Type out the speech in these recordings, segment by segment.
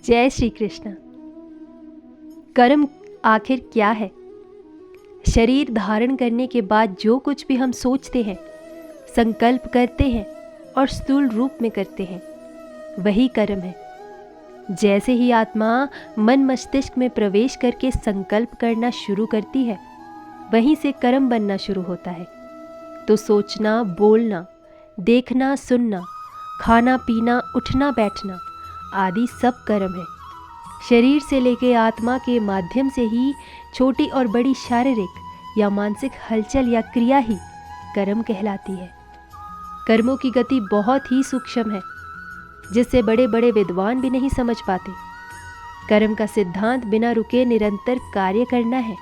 जय श्री कृष्ण। कर्म आखिर क्या है? शरीर धारण करने के बाद जो कुछ भी हम सोचते हैं, संकल्प करते हैं और स्थूल रूप में करते हैं, वही कर्म है। जैसे ही आत्मा मन मस्तिष्क में प्रवेश करके संकल्प करना शुरू करती है, वहीं से कर्म बनना शुरू होता है। तो सोचना, बोलना, देखना, सुनना, खाना पीना, उठना बैठना आदि सब कर्म है। शरीर से लेकर आत्मा के माध्यम से ही छोटी और बड़ी शारीरिक या मानसिक हलचल या क्रिया ही कर्म कहलाती है। कर्मों की गति बहुत ही सूक्ष्म है, जिससे बड़े बड़े विद्वान भी नहीं समझ पाते। कर्म का सिद्धांत बिना रुके निरंतर कार्य करना है।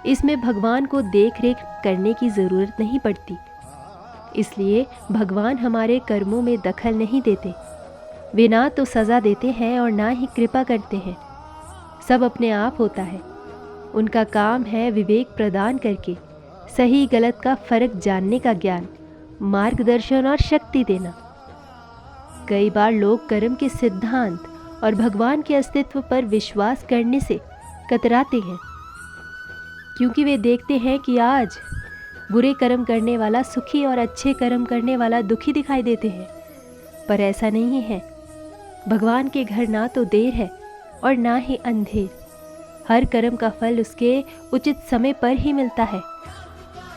इसमें भगवान को देख रेख करने की ज़रूरत नहीं पड़ती। इसलिए भगवान हमारे कर्मों में दखल नहीं देते। वे ना तो सज़ा देते हैं और ना ही कृपा करते हैं। सब अपने आप होता है। उनका काम है विवेक प्रदान करके सही गलत का फर्क जानने का ज्ञान, मार्गदर्शन और शक्ति देना। कई बार लोग कर्म के सिद्धांत और भगवान के अस्तित्व पर विश्वास करने से कतराते हैं, क्योंकि वे देखते हैं कि आज बुरे कर्म करने वाला सुखी और अच्छे कर्म करने वाला दुखी दिखाई देते हैं। पर ऐसा नहीं है। भगवान के घर ना तो देर है और ना ही अंधेर। हर कर्म का फल उसके उचित समय पर ही मिलता है।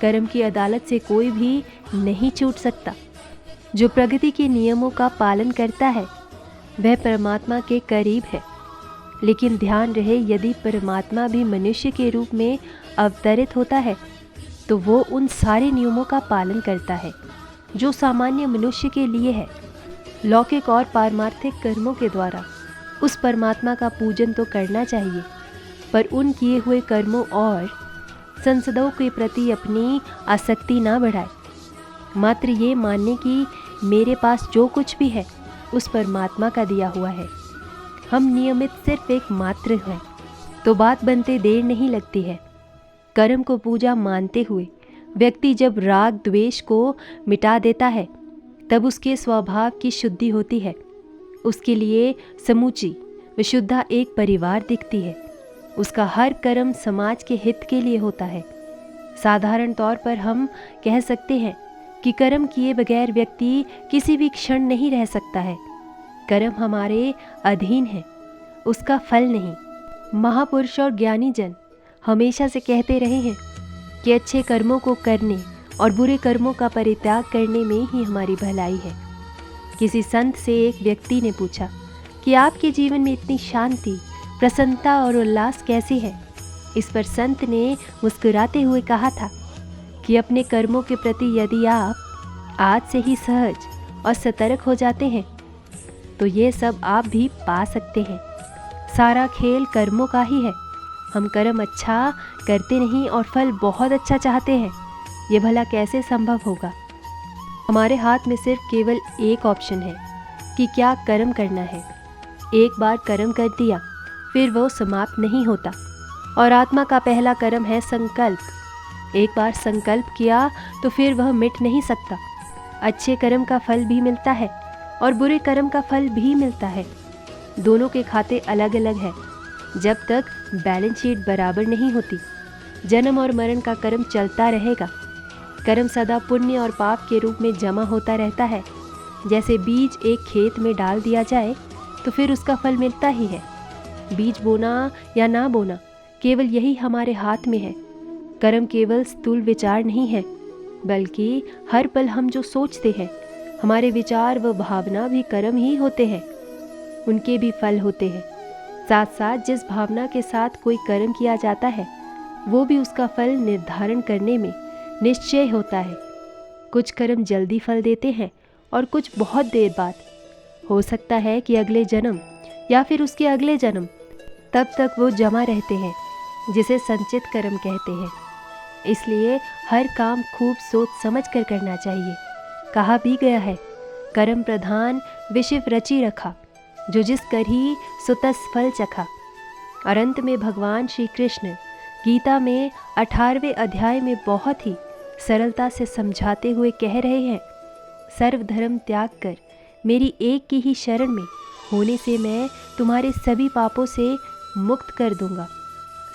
कर्म की अदालत से कोई भी नहीं छूट सकता। जो प्रकृति के नियमों का पालन करता है वह परमात्मा के करीब है। लेकिन ध्यान रहे, यदि परमात्मा भी मनुष्य के रूप में अवतरित होता है तो वो उन सारे नियमों का पालन करता है जो सामान्य मनुष्य के लिए है। लौकिक और पारमार्थिक कर्मों के द्वारा उस परमात्मा का पूजन तो करना चाहिए, पर उन किए हुए कर्मों और संसदों के प्रति अपनी आसक्ति ना बढ़ाए। मात्र ये मानने कि मेरे पास जो कुछ भी है उस परमात्मा का दिया हुआ है, हम नियमित सिर्फ एक मात्र हैं, तो बात बनते देर नहीं लगती है। कर्म को पूजा मानते हुए व्यक्ति जब राग द्वेष को मिटा देता है, तब उसके स्वभाव की शुद्धि होती है। उसके लिए समूची विशुद्धा एक परिवार दिखती है। उसका हर कर्म समाज के हित के लिए होता है। साधारण तौर पर हम कह सकते हैं कि कर्म किए बगैर व्यक्ति किसी भी क्षण नहीं रह सकता है। कर्म हमारे अधीन है, उसका फल नहीं। महापुरुष और ज्ञानी जन हमेशा से कहते रहे हैं कि अच्छे कर्मों को करने और बुरे कर्मों का परित्याग करने में ही हमारी भलाई है। किसी संत से एक व्यक्ति ने पूछा कि आपके जीवन में इतनी शांति, प्रसन्नता और उल्लास कैसे है? इस पर संत ने मुस्कुराते हुए कहा था कि अपने कर्मों के प्रति यदि आप आज से ही सहज और सतर्क हो जाते हैं तो ये सब आप भी पा सकते हैं। सारा खेल कर्मों का ही है। हम कर्म अच्छा करते नहीं और फल बहुत अच्छा चाहते हैं, ये भला कैसे संभव होगा? हमारे हाथ में सिर्फ केवल एक ऑप्शन है कि क्या कर्म करना है। एक बार कर्म कर दिया फिर वो समाप्त नहीं होता। और आत्मा का पहला कर्म है संकल्प। एक बार संकल्प किया तो फिर वह मिट नहीं सकता। अच्छे कर्म का फल भी मिलता है और बुरे कर्म का फल भी मिलता है। दोनों के खाते अलग अलग हैं। जब तक बैलेंस शीट बराबर नहीं होती, जन्म और मरण का कर्म चलता रहेगा। कर्म सदा पुण्य और पाप के रूप में जमा होता रहता है। जैसे बीज एक खेत में डाल दिया जाए तो फिर उसका फल मिलता ही है। बीज बोना या ना बोना केवल यही हमारे हाथ में है। कर्म केवल स्थूल विचार नहीं है, बल्कि हर पल हम जो सोचते हैं, हमारे विचार व भावना भी कर्म ही होते हैं। उनके भी फल होते हैं। साथ साथ जिस भावना के साथ कोई कर्म किया जाता है वो भी उसका फल निर्धारण करने में निश्चय होता है। कुछ कर्म जल्दी फल देते हैं और कुछ बहुत देर बाद। हो सकता है कि अगले जन्म या फिर उसके अगले जन्म तब तक वो जमा रहते हैं, जिसे संचित कर्म कहते हैं। इसलिए हर काम खूब सोच समझ कर करना चाहिए। कहा भी गया है, कर्म प्रधान विषिव रचि रखा, जो जिस कर ही सो तस फल चखा। और अंत में भगवान श्री कृष्ण गीता में 18वें अध्याय में बहुत ही सरलता से समझाते हुए कह रहे हैं, सर्वधर्म त्याग कर मेरी एक की ही शरण में होने से मैं तुम्हारे सभी पापों से मुक्त कर दूंगा।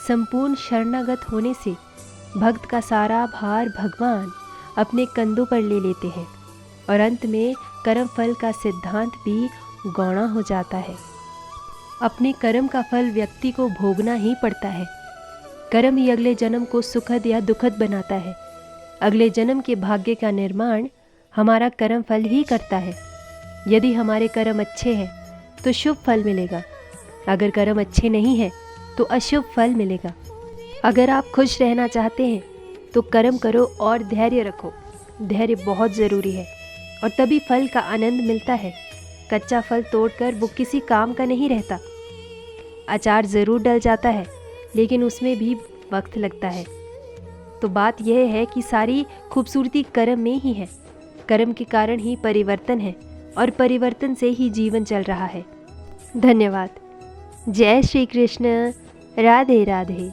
संपूर्ण शरणागत होने से भक्त का सारा भार भगवान अपने कंधों पर ले लेते हैं और अंत में कर्म फल का सिद्धांत भी गौणा हो जाता है। अपने कर्म का फल व्यक्ति को भोगना ही पड़ता है। कर्म ही अगले जन्म को सुखद या दुखद बनाता है। अगले जन्म के भाग्य का निर्माण हमारा कर्म फल ही करता है। यदि हमारे कर्म अच्छे हैं तो शुभ फल मिलेगा, अगर कर्म अच्छे नहीं हैं तो अशुभ फल मिलेगा। अगर आप खुश रहना चाहते हैं तो कर्म करो और धैर्य रखो। धैर्य बहुत ज़रूरी है और तभी फल का आनंद मिलता है। कच्चा फल तोड़कर वो किसी काम का नहीं रहता। अचार ज़रूर डल जाता है लेकिन उसमें भी वक्त लगता है। तो बात यह है कि सारी खूबसूरती कर्म में ही है। कर्म के कारण ही परिवर्तन है और परिवर्तन से ही जीवन चल रहा है। धन्यवाद। जय श्री कृष्ण। राधे राधे।